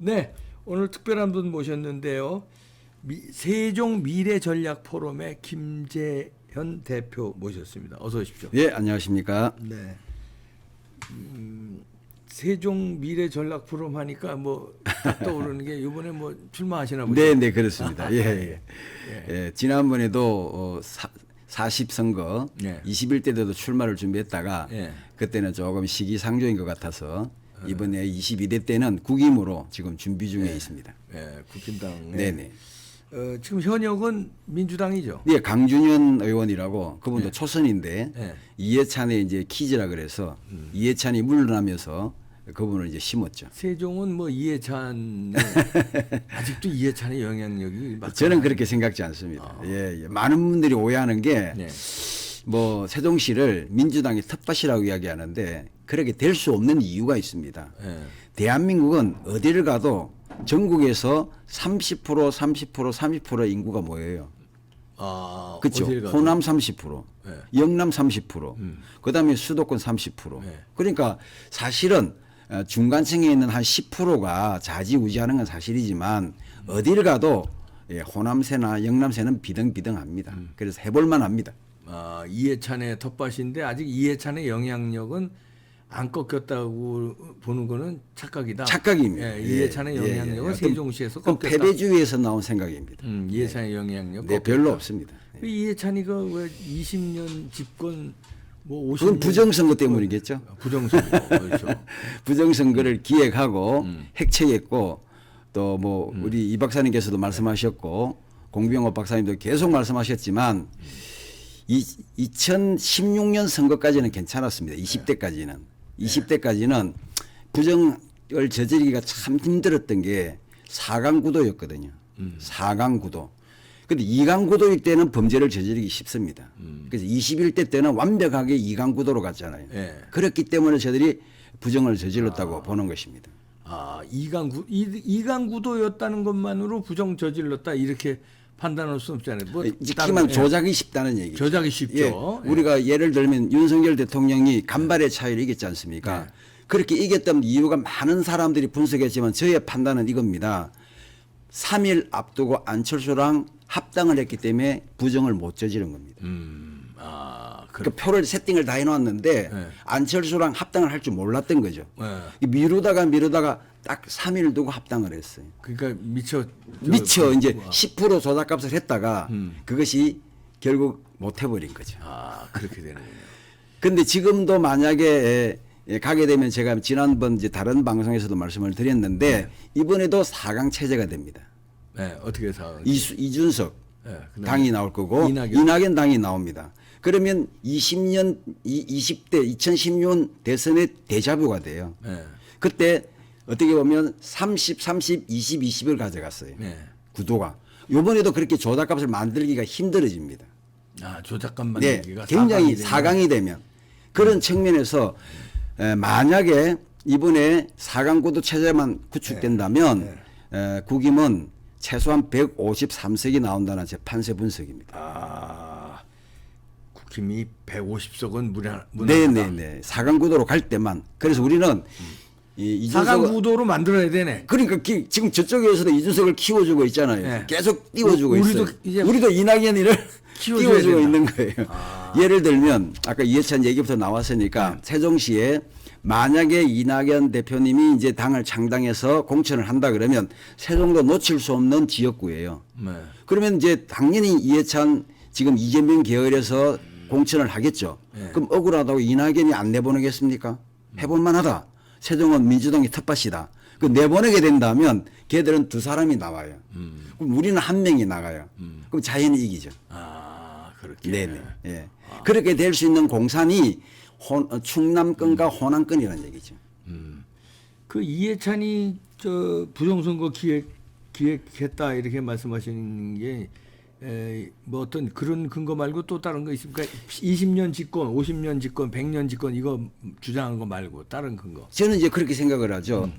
네, 오늘 특별한 분 모셨는데요. 세종 미래전략포럼의 김재현 대표 모셨습니다. 어서 오십시오. 예, 안녕하십니까. 네. 세종 미래전략포럼 하니까 뭐 딱 떠오르는 게 이번에 뭐 출마하시나 보죠? 네, 네, 그렇습니다. 예, 예. 예. 예, 지난번에도 40선거 예. 21대 때도 출마를 준비했다가 예. 그때는 조금 시기상조인 것 같아서 이번에 22대 때는 국임으로 지금 준비 중에 있습니다. 예, 국힘당. 네, 네. 지금 현역은 민주당이죠. 네, 강준현 의원이라고 그분도 예. 초선인데 예. 이해찬의 이제 키즈라 그래서 이해찬이 물러나면서 그분을 이제 심었죠. 세종은 뭐 이해찬 아직도 이해찬의 영향력이 저는 그렇게 생각지 않습니다. 예, 예. 많은 분들이 오해하는 게 네. 뭐 세종시를 민주당의 텃밭이라고 이야기하는데 그렇게 될 수 없는 이유가 있습니다. 예. 대한민국은 어디를 가도 전국에서 30%, 30% 인구가 모여요. 아, 그렇죠. 어딜 가도? 호남 30%, 네. 영남 30%, 그다음에 수도권 30%. 네. 그러니까 사실은 중간층에 있는 한 10%가 좌지우지하는 건 사실이지만 어디를 가도 예, 호남세나 영남세는 비등비등합니다. 그래서 해볼만 합니다. 아, 이해찬의 텃밭인데 아직 이해찬의 영향력은 안 꺾였다고 보는 거는 착각이다. 착각입니다. 예, 이해찬의 영향력은 어떤 세종시에서 그건 꺾였다. 패배주의에서 나온 생각입니다. 이해찬의 영향력. 네, 별로 없습니다. 그 이해찬이가 왜 20년 집권 뭐 50년 그건 부정선거 때문이겠죠. 부정선거 그렇죠. 부정선거를 기획하고 핵체했고 또 뭐 우리 이 박사님께서도 말씀하셨고 공병호 박사님도 계속 말씀하셨지만 2016년 선거까지는 괜찮았습니다. 20대까지는. 20대까지는 부정을 저지르기가 참 힘들었던 게 4강 구도였거든요. 4강 구도. 근데 2강 구도일 때는 범죄를 저지르기 쉽습니다. 그래서 21대 때는 완벽하게 2강 구도로 갔잖아요. 예. 그렇기 때문에 저들이 부정을 저질렀다고 보는 것입니다. 아, 이강 구도였다는 것만으로 부정 저질렀다 이렇게 판단할 수 없잖아요. 뭐 지키만 조작이 쉽다는 얘기죠. 조작이 쉽죠. 예, 우리가 예를 들면 윤석열 대통령이 간발의 차이로 이겼지 않습니까? 네. 그렇게 이겼던 이유가 많은 사람들이 분석했지만 저의 판단은 이겁니다. 3일 앞두고 안철수랑 합당을 했기 때문에 부정을 못 저지른 겁니다. 그러니까 표를 세팅을 다 해놨는데 네. 안철수랑 합당을 할 줄 몰랐던 거죠. 네. 미루다가 딱 3일 두고 합당을 했어요. 그러니까 미처 이제 10% 조작값을 했다가 그것이 결국 못 해버린 거죠. 아, 그렇게 되는군요. 근데 지금도 만약에 가게 되면 제가 지난번 이제 다른 방송에서도 말씀을 드렸는데 이번에도 4강 체제가 됩니다. 네, 어떻게 사? 이준석 네, 당이 나올 거고 이낙연 당이 나옵니다. 그러면 20년 20대 2016년 대선의 데자뷰가 돼요. 네. 그때 어떻게 보면 30, 20, 20을 가져갔어요. 네. 구도가. 이번에도 그렇게 조작값을 만들기가 힘들어집니다. 아, 조작감 네, 만들기가 굉장히 4강이 되면 그런 측면에서 만약에 이번에 4강 구도 체제만 구축된다면 국임은 최소한 153석이 나온다는 제 판세 분석입니다. 아, 국힘이 150석은 무난하다. 네네네. 4강 구도로 갈 때만. 그래서 우리는 이 4강 구도로 만들어야 되네. 그러니까 지금 저쪽에서도 이준석을 키워주고 있잖아요. 네. 계속 띄워주고 우리도 있어요. 이제 우리도 이낙연이를 키워줘야 띄워주고 된다. 있는 거예요. 예를 들면 아까 이해찬 얘기부터 나왔으니까 세종시에 만약에 이낙연 대표님이 이제 당을 창당해서 공천을 한다 그러면 세종도 놓칠 수 없는 지역구예요. 네. 그러면 이제 당연히 이해찬 지금 이재명 계열에서 공천을 하겠죠. 그럼 억울하다고 이낙연이 안 내보내겠습니까? 해볼만하다. 세종은 민주당의 텃밭이다. 그 내보내게 된다면 걔들은 두 사람이 나와요. 그럼 우리는 한 명이 나가요. 그럼 자연히 이기죠. 아, 그렇게. 네네. 예. 그렇게 될 수 있는 공산이 충남권과 호남권이라는 얘기죠. 그 이해찬이 저 부정선거 기획했다 이렇게 말씀하시는 게 뭐 어떤 그런 근거 말고 또 다른 거 있습니까? 20년 집권, 50년 집권, 100년 집권 이거 주장한 거 말고 다른 근거. 저는 이제 그렇게 생각을 하죠.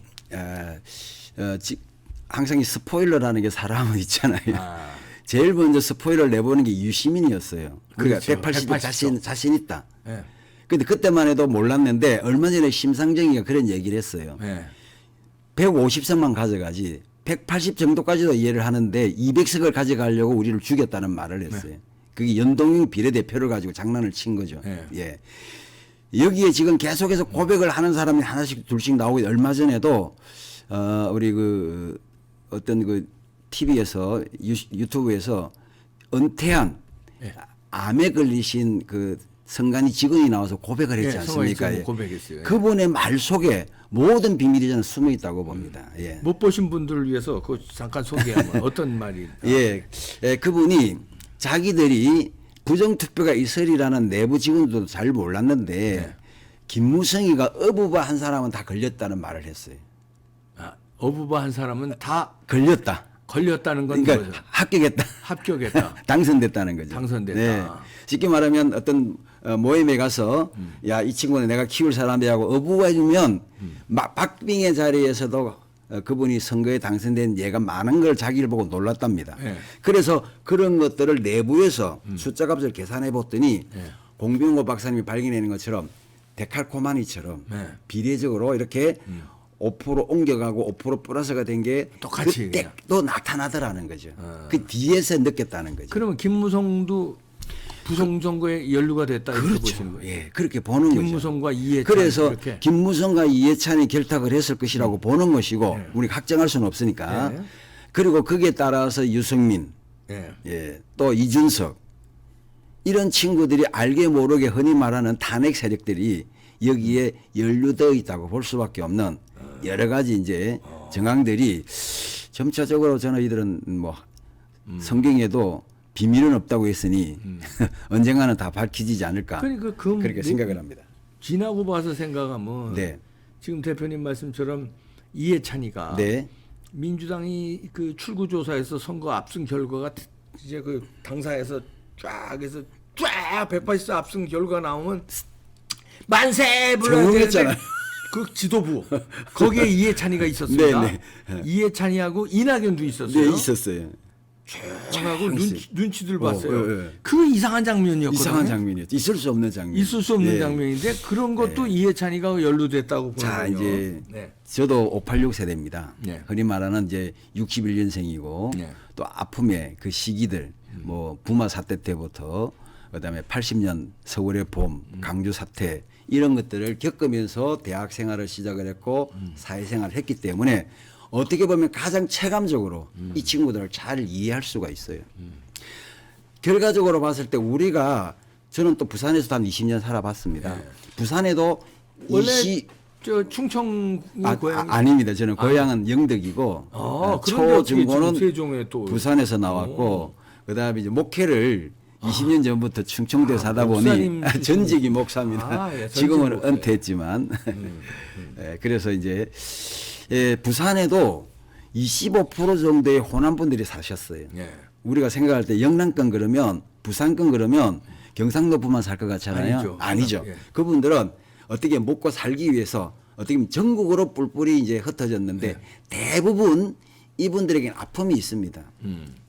항상 이 스포일러라는 게 사람은 있잖아요. 제일 먼저 스포일러를 내보는 게 유시민이었어요. 그러니까 그렇죠. 180도 자신 있다. 네. 근데 그때만 해도 몰랐는데 얼마 전에 심상정이가 그런 얘기를 했어요. 네. 150석만 가져가지 180 정도까지도 이해를 하는데 200석을 가져가려고 우리를 죽였다는 말을 했어요. 네. 그게 연동형 비례대표를 가지고 장난을 친 거죠. 네. 예. 여기에 지금 계속해서 고백을 하는 사람이 하나씩 둘씩 나오고 얼마 전에도 우리 그 어떤 그 TV에서 유튜브에서 은퇴한 네. 암에 걸리신 그 성관이 직원이 나와서 고백을 했지 예, 않습니까? 성관이 예. 고백했어요. 예. 그분의 말 속에 모든 비밀이 저는 숨어 있다고 봅니다. 예. 못 보신 분들을 위해서 그 잠깐 소개하면 어떤 말이? 예. 예, 그분이 자기들이 부정투표가 있으리라는 내부 직원들도 잘 몰랐는데 네. 김무성이가 어부바 한 사람은 다 걸렸다는 말을 했어요. 어부바 한 사람은 다 걸렸다. 걸렸다는 건 그러니까 뭐죠? 합격했다. 합격했다. 당선됐다는 거죠. 당선됐다. 네. 쉽게 말하면 어떤 모임에 가서 야, 이 친구는 내가 키울 사람이야 하고 어부해주면 박빙의 자리에서도 그분이 선거에 당선된 예가 많은 걸 자기를 보고 놀랐답니다. 네. 그래서 그런 것들을 내부에서 숫자값을 계산해 봤더니 네. 공병호 박사님이 발견하는 것처럼 데칼코마니처럼 네. 비례적으로 이렇게 5% 옮겨가고 5% 플러스가 된 게 똑같이 그때 그냥. 또 나타나더라는 거죠. 그 뒤에서 느꼈다는 거죠. 그러면 김무성도 부정선거에 연루가 됐다 이렇게 그렇죠. 보시는 거예요. 예, 그렇게 보는 거죠. 김무성과 이해찬 그래서 이렇게. 김무성과 이해찬이 결탁을 했을 것이라고 보는 것이고 우리가 확정할 수는 없으니까. 네. 그리고 거기에 따라서 유승민, 예. 예, 또 이준석 이런 친구들이 알게 모르게 흔히 말하는 탄핵 세력들이 여기에 연루되어 있다고 볼 수밖에 없는 여러 가지 이제 정황들이 점차적으로 저희들은 뭐 성경에도 비밀은 없다고 했으니 언젠가는 다 밝혀지지 않을까 그러니까 그렇게 생각을 합니다. 지나고 봐서 생각하면 네. 지금 대표님 말씀처럼 이해찬이가 네. 민주당이 그 출구조사에서 선거 압승 결과가 이제 그 당사에서 쫙 해서 쫙 180석 압승 결과 나오면 만세 불러야 되는데 정했잖아요. 그 지도부 거기에 이해찬이가 있었습니다. 네, 이해찬이하고 이낙연도 있었어요. 네, 있었어요. 하고 눈치들 봤어요. 예, 예. 그 이상한 장면이었거든요. 이상한 장면이었죠. 있을 수 없는 장면. 있을 수 없는 예. 장면인데 그런 것도 이해찬이가 연루됐다고 자, 보는군요. 이제 네. 저도 586 세대입니다. 네. 흔히 말하는 이제 61년생이고 네. 또 아픔의 그 시기들 뭐 부마 사태 때부터 그다음에 80년 서울의 봄, 강주 사태 이런 것들을 겪으면서 대학 생활을 시작을 했고 사회생활을 했기 때문에 어떻게 보면 가장 체감적으로 이 친구들을 잘 이해할 수가 있어요. 결과적으로 봤을 때 우리가 저는 또 부산에서도 한 20년 살아봤습니다. 네. 부산에도 원래 저 충청이 고향 아닙니다. 저는 고향은 영덕이고 그런데 어떻게 지금 초중고는 세종에 또 부산에서 나왔고 그다음에 이제 목회를 20년 전부터 충청도에 사다 보니 목사님 전직이 목사입니다. 예, 전직 지금은 목사. 은퇴했지만 예, 그래서 이제 예, 부산에도 25% 정도의 호남분들이 사셨어요. 예. 우리가 생각할 때 영남권 그러면 부산권 그러면 경상도뿐만 살 것 같잖아요. 아니죠. 예. 그분들은 어떻게 먹고 살기 위해서 어떻게 보면 전국으로 뿔뿔이 이제 흩어졌는데 대부분 이분들에게는 아픔이 있습니다.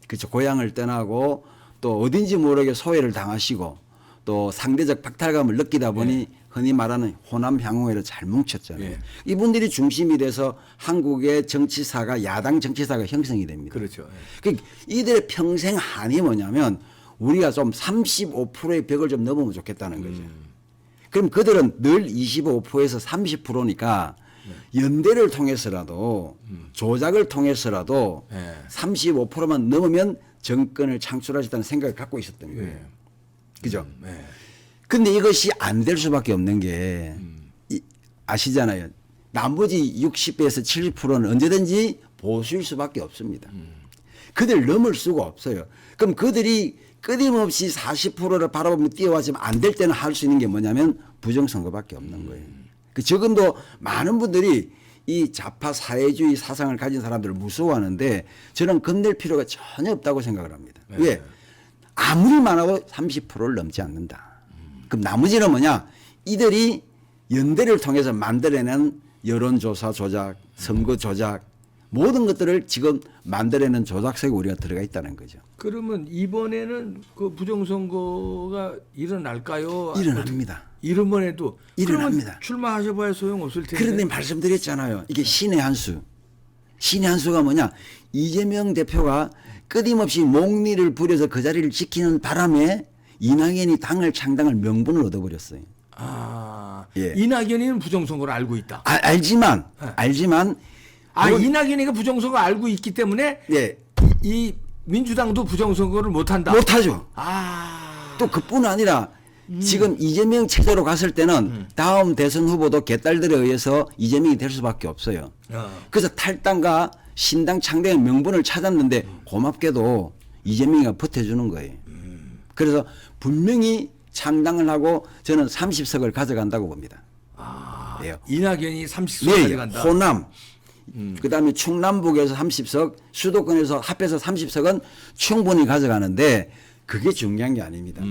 그렇죠. 고향을 떠나고 또 어딘지 모르게 소외를 당하시고 또 상대적 박탈감을 느끼다 보니 흔히 말하는 호남 향후회로 잘 뭉쳤잖아요. 예. 이분들이 중심이 돼서 한국의 정치사가 야당 정치사가 형성이 됩니다. 그렇죠. 그러니까 이들의 평생 한이 뭐냐면 우리가 좀 35%의 벽을 좀 넘으면 좋겠다는 거죠. 그럼 그들은 늘 25%에서 30%니까 연대를 통해서라도 조작을 통해서라도 예. 35%만 넘으면 정권을 창출할 수 있다는 생각을 갖고 있었던 거예요. 예. 그죠? 예. 근데 이것이 안 될 수밖에 없는 게 아시잖아요. 나머지 60에서 70%는 언제든지 보수일 수밖에 없습니다. 그들 넘을 수가 없어요. 그럼 그들이 끊임없이 40%를 바라보면 뛰어왔지만 안 될 때는 할 수 있는 게 뭐냐면 부정선거밖에 없는 거예요. 그 지금도 많은 분들이 이 좌파 사회주의 사상을 가진 사람들을 무서워하는데 저는 겁낼 필요가 전혀 없다고 생각을 합니다. 네. 왜? 아무리 많아도 30%를 넘지 않는다. 그럼 나머지는 뭐냐? 이들이 연대를 통해서 만들어낸 여론조사 조작, 선거 조작 모든 것들을 지금 만들어내는 조작색에 우리가 들어가 있다는 거죠. 그러면 이번에는 그 부정선거가 일어날까요? 일어납니다. 이번에도 일어납니다. 그러면 출마하셔봐야 소용없을 텐데. 그런데 말씀드렸잖아요. 이게 신의 한 수. 신의 한 수가 뭐냐? 이재명 대표가 끊임없이 목리를 부려서 그 자리를 지키는 바람에 이낙연이 당을 창당할 명분을 얻어버렸어요. 아, 예. 이낙연이는 부정선거를 알고 있다. 알지만 이낙연이가 부정선거 알고 있기 때문에 예. 이 민주당도 부정선거를 못한다. 못하죠. 아, 또 그뿐 아니라 지금 이재명 체제로 갔을 때는 다음 대선 후보도 개딸들에 의해서 이재명이 될 수밖에 없어요. 그래서 탈당과 신당 창당의 명분을 찾았는데 고맙게도 이재명이가 버텨주는 거예요. 그래서 분명히 창당을 하고 저는 30석을 가져간다고 봅니다. 아, 예. 이낙연이 30석 네, 가져간다. 호남, 그다음에 충남북에서 30석, 수도권에서 합해서 30석은 충분히 가져가는데 그게 중요한 게 아닙니다.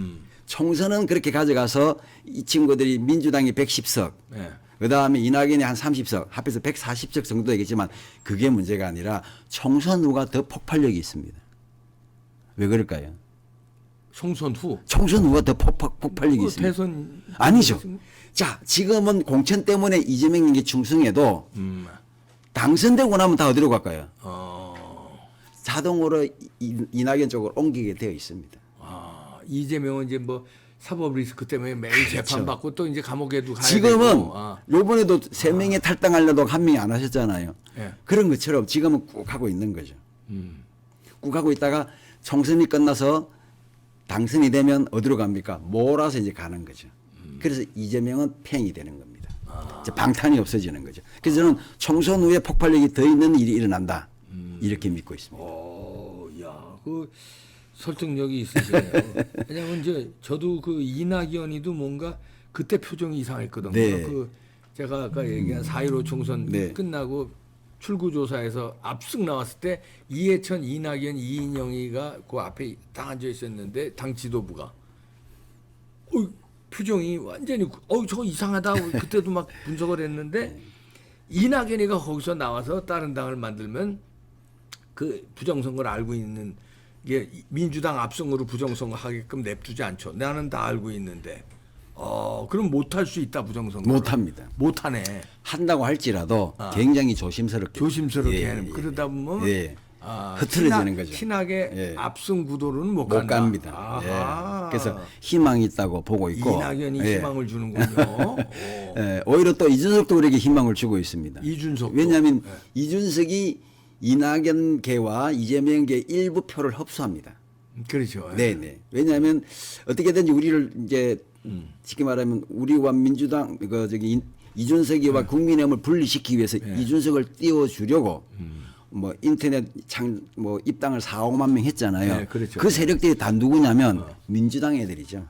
총선은 그렇게 가져가서 이 친구들이 민주당이 110석, 네. 그다음에 이낙연이 한 30석, 합해서 140석 정도 되겠지만 그게 문제가 아니라 총선 후가 더 폭발력이 있습니다. 왜 그럴까요? 총선 후. 총선 후가 더 폭발력이 있습니다. 대선 아니죠. 자, 지금은 공천 때문에 이재명에게 충성해도 당선되고 나면 다 어디로 갈까요? 자동으로 이낙연 쪽으로 옮기게 되어 있습니다. 아, 이재명은 이제 뭐 사법 리스크 때문에 매일 재판받고 또 이제 감옥에도 가야 지금은 되고. 아. 요번에도 3명이 탈당하려도 1명이 안 하셨잖아요. 예. 그런 것처럼 지금은 꾹 하고 있는 거죠. 꾹 하고 있다가 총선이 끝나서 당선이 되면 어디로 갑니까? 몰아서 이제 가는 거죠. 그래서 이재명은 팽이 되는 겁니다. 이제 방탄이 없어지는 거죠. 그래서 저는 총선 후에 폭발력이 더 있는 일이 일어난다. 이렇게 믿고 있습니다. 야, 그 설득력이 있으시네요. 왜냐하면 이제 저도 그 이낙연이도 뭔가 그때 표정이 이상했거든요. 네. 그 제가 아까 얘기한 4.15 총선 네. 끝나고 출구조사에서 압승 나왔을 때 이해찬, 이낙연, 이인영이가 그 앞에 딱 앉아 있었는데 당 지도부가 표정이 완전히 저거 이상하다. 그때도 막 분석을 했는데 이낙연이가 거기서 나와서 다른 당을 만들면 그 부정선거를 알고 있는 게 민주당 압승으로 부정선거 하게끔 냅두지 않죠. 나는 다 알고 있는데. 그럼 못할 수 있다 부정선거. 못합니다. 못하네. 한다고 할지라도 굉장히 조심스럽게. 조심스럽게 예, 하는. 예, 그러다 보면 예. 흐트러지는 거죠. 티나게 예. 압승 구도로는 못 못 간다. 갑니다. 아하. 예. 그래서 희망이 있다고 보고 있고. 이낙연이 예. 희망을 주는군요. 예. 오히려 또 이준석도 우리에게 희망을 주고 있습니다. 이준석도. 왜냐하면 예. 이준석이 이낙연계와 이재명계 일부 표를 흡수합니다. 그렇죠. 네네. 왜냐하면 어떻게든지 우리를 이제 쉽게 말하면 우리와 민주당 이준석이와 국민의힘을 분리시키기 위해서 이준석을 띄워주려고 뭐 인터넷 입당을 4, 5만 명 했잖아요. 네, 그렇죠. 그 세력들이 다 누구냐면 민주당 애들이죠.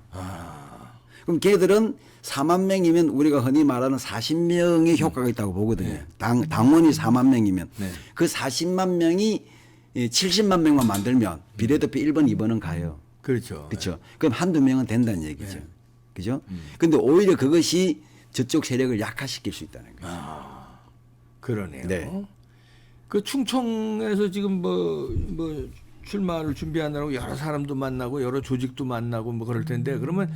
그럼 걔들은 4만 명이면 우리가 흔히 말하는 40명의 효과가 있다고 보거든요. 당원이 4만 명이면 네. 그 40만 명이 70만 명만 만들면 비례대표 1번, 2번은 가요. 그렇죠. 그렇죠. 그럼 한두 명은 된다는 얘기죠. 그죠? 근데 오히려 그것이 저쪽 세력을 약화시킬 수 있다는 거죠. 그러네요. 네. 그 충청에서 지금 뭐 출마를 준비하느라고 여러 사람도 만나고 여러 조직도 만나고 뭐 그럴 텐데 그러면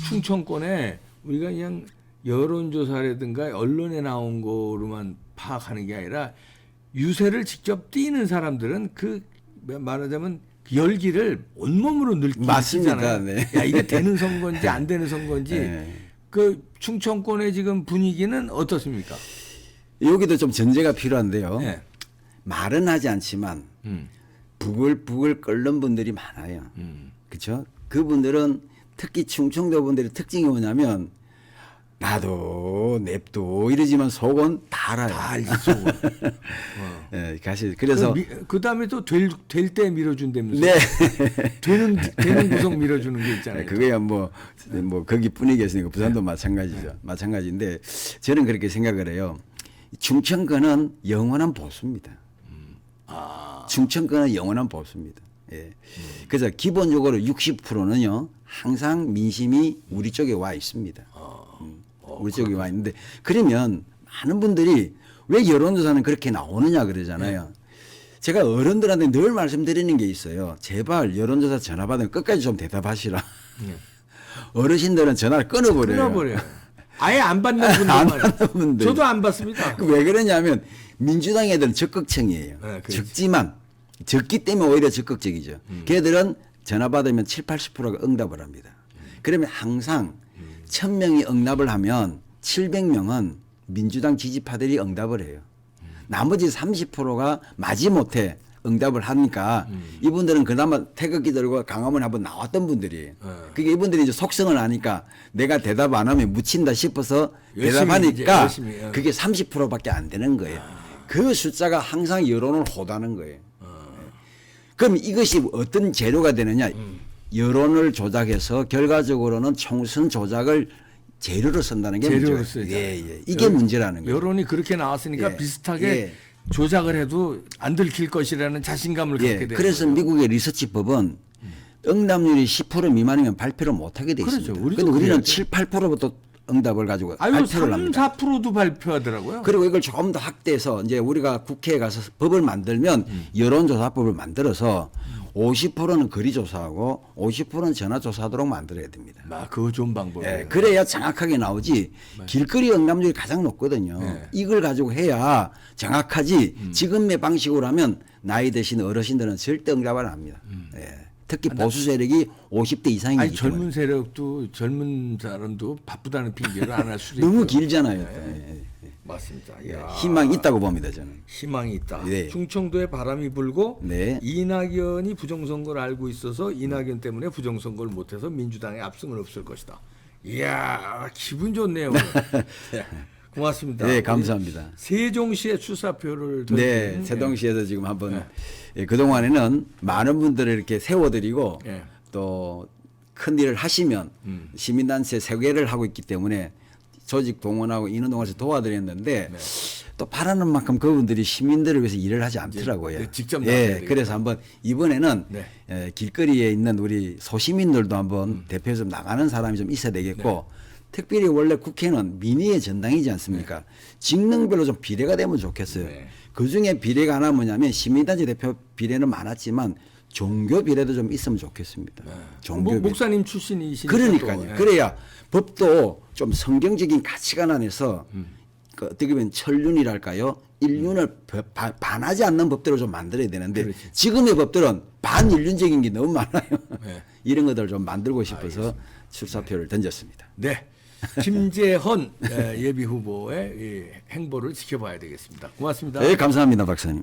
충청권에 우리가 그냥 여론조사라든가 언론에 나온 거로만 파악하는 게 아니라 유세를 직접 뛰는 사람들은 그 말하자면 그 열기를 온몸으로 맞습니다. 느끼잖아요. 네. 야 이게 되는 선거인지 안 되는 선거인지 네. 그 충청권의 지금 분위기는 어떻습니까? 여기도 좀 전제가 필요한데요. 네. 말은 하지 않지만 부글부글 끓는 분들이 많아요. 그렇죠? 그분들은 특히 충청도 분들의 특징이 뭐냐면 나도 냅도 이러지만 속은 다 알아요. 다 알지 속은. 네, 사실 그래서 그 다음에 또 될 때 밀어준다면서. 네. 되는 구석 밀어주는 게 있잖아요. 그거야 뭐 거기 분위기였으니까 부산도 마찬가지죠. 마찬가지인데 저는 그렇게 생각을 해요. 충청권은 영원한 보수입니다. 충청권은 영원한 보수입니다. 예. 그래서 기본적으로 60%는요 항상 민심이 우리 쪽에 와 있습니다. 우리 쪽에 와 있는데 그러면 많은 분들이 왜 여론조사는 그렇게 나오느냐 그러잖아요. 제가 어른들한테 늘 말씀드리는 게 있어요. 제발 여론조사 전화 받으면 끝까지 좀 대답하시라. 어르신들은 전화를 끊어버려요. 아예 안 받는 안 분들만. 받는 분들. 저도 안 받습니다. 왜 그러냐면 민주당 애들은 적극청이에요. 네, 그렇지. 적지만 적기 때문에 오히려 적극적이죠. 걔들은 전화 받으면 7, 80%가 응답을 합니다. 그러면 항상 1000명이 응답을 하면 700명은 민주당 지지파들이 응답을 해요. 나머지 30%가 마지못해 응답을 하니까 이분들은 그나마 태극기 들고 강화문 한번 나왔던 분들이에요. 그게 이분들이 이제 속성을 아니까 내가 대답 안 하면 묻힌다 싶어서 열심히 대답하니까 이제 열심히, 그게 30%밖에 안 되는 거예요. 그 숫자가 항상 여론을 호도하는 거예요. 그럼 이것이 어떤 재료가 되느냐? 여론을 조작해서 결과적으로는 총선 조작을 재료로 쓴다는 게 재료로 문제예요. 쓰죠. 예. 이게 문제라는 거예요. 여론이 그렇게 나왔으니까 예. 비슷하게 예. 조작을 해도 안 들킬 것이라는 자신감을 예. 갖게 되는 그래서 거예요. 미국의 리서치법은 응답률이 10% 미만이면 발표를 못하게 돼 그렇죠. 있습니다. 우리도 그런데 우리는 그래야죠. 7, 8%부터 응답을 가지고 아유, 발표를 3, 합니다. 4%도 발표하더라고요. 그리고 이걸 조금 더 확대해서 이제 우리가 국회에 가서 법을 만들면 여론조사법을 만들어서 50%는 거리조사하고 50%는 전화조사하도록 만들어야 됩니다. 그거 좋은 방법이에요. 예, 그래야 정확하게 나오지. 길거리 응답률이 가장 높거든요. 네. 이걸 가지고 해야 정확하지. 지금의 방식으로 하면 나이 드신 어르신들은 절대 응답을 안 합니다. 예. 특히 보수 세력이 50대 이상이기 아니 때문에. 젊은 세력도 젊은 사람도 바쁘다는 핑계를 안 할 수도 너무 있고. 길잖아요. 네. 맞습니다. 예. 이야, 희망이 있다고 봅니다, 저는. 희망이 있다. 네. 충청도에 바람이 불고 네. 이낙연이 부정선거를 알고 있어서 이낙연 때문에 부정선거를 못해서 민주당의 압승은 없을 것이다. 이야 기분 좋네요. 오늘. 네, 고맙습니다. 네, 감사합니다. 세종시의 출사표를 던진 네, 세동시에서 지금 한번 예, 그동안에는 많은 분들을 이렇게 세워드리고 예. 또 큰 일을 하시면 시민단체 세개를 하고 있기 때문에 조직 동원하고 인원 동원해서 도와드렸는데 또 바라는 만큼 그분들이 시민들을 위해서 일을 하지 않더라고요. 네, 직접 나서야 예, 되겠다. 그래서 한번 이번에는 네. 길거리에 있는 우리 소시민들도 한번 대표해서 나가는 사람이 좀 있어야 되겠고 특별히 원래 국회는 민의의 전당이지 않습니까? 직능별로 좀 비례가 되면 좋겠어요. 네. 그중에 비례가 하나 뭐냐면 시민단체 대표 비례는 많았지만 종교 비례도 좀 있으면 좋겠습니다. 종교 비례. 목사님 출신이시니까 그러니까요. 또, 예. 그래야 법도 좀 성경적인 가치관 안에서 그 어떻게 보면 천륜이랄까요? 인륜을 반하지 않는 법대로 좀 만들어야 되는데 그렇지. 지금의 법들은 반인륜적인 게 너무 많아요. 네. 이런 것들을 좀 만들고 싶어서 출사표를 던졌습니다. 네. 김재헌 예비 후보의 이 행보를 지켜봐야 되겠습니다. 고맙습니다. 네, 감사합니다, 박사님.